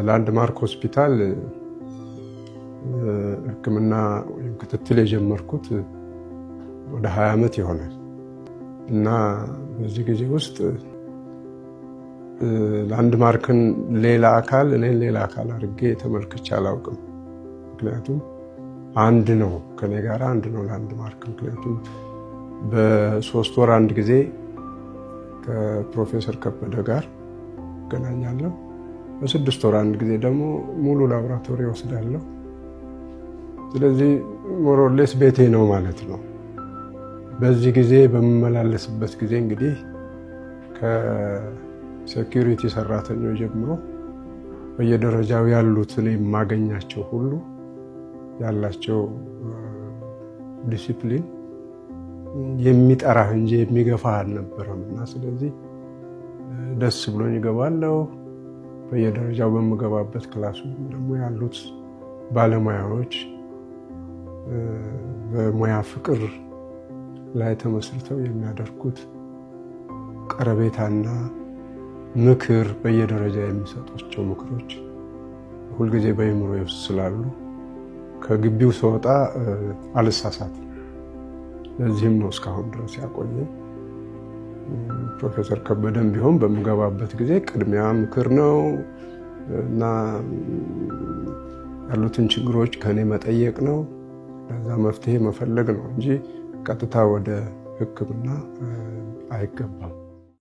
ላንድማርክ ሆስፒታል ሕክምና ወይም ክትትል የጀመርኩት ወደ 20 ዓመት ይሆናል እና በዚህ ጊዜ ውስጥ ላንድማርክን ሌላ አካል እኔን ሌላ አካል አድርጌ ተመልክቼ አላውቅም። ምክንያቱም አንድ ነው፣ ከኔ ጋር አንድ ነው ላንድማርክ። ምክንያቱም በ3 ወር አንድ ጊዜ ከፕሮፌሰር ከበደ ጋር እገናኛለሁ። በ6 ወር አንድ ጊዜ ደግሞ ሙሉ ላቦራቶሪ ወስዳለሁ። ስለዚህ ሞሮሌስ ቤቴ ነው ማለት ነው። በዚህ ጊዜ በመመላለስበት ጊዜ እንግዲህ ከሴኩሪቲ ሰራተኞች ጀምሮ በየደረጃው ያሉት እኔ የማገኛቸው ሁሉ ያላቸው ዲሲፕሊን የሚጠራህ እንጂ የሚገፋህ አልነበረም እና ስለዚህ ደስ ብሎኝ እገባለሁ። በየደረጃው በምገባበት ክላሱ ደግሞ ያሉት ባለሙያዎች በሙያ ፍቅር ላይ ተመስርተው የሚያደርጉት ቀረቤታና ምክር፣ በየደረጃ የሚሰጧቸው ምክሮች ሁልጊዜ በአእምሮዬ ውስጥ ስላሉ ከግቢው ስወጣ አልሳሳትም። ለዚህም ነው እስካሁን ድረስ ያቆየኝ። ፕሮፌሰር ከበደም ቢሆን በምገባበት ጊዜ ቅድሚያ ምክር ነው እና ያሉትን ችግሮች ከኔ መጠየቅ ነው፣ ለዛ መፍትሄ መፈለግ ነው እንጂ ቀጥታ ወደ ሕክምና አይገባም።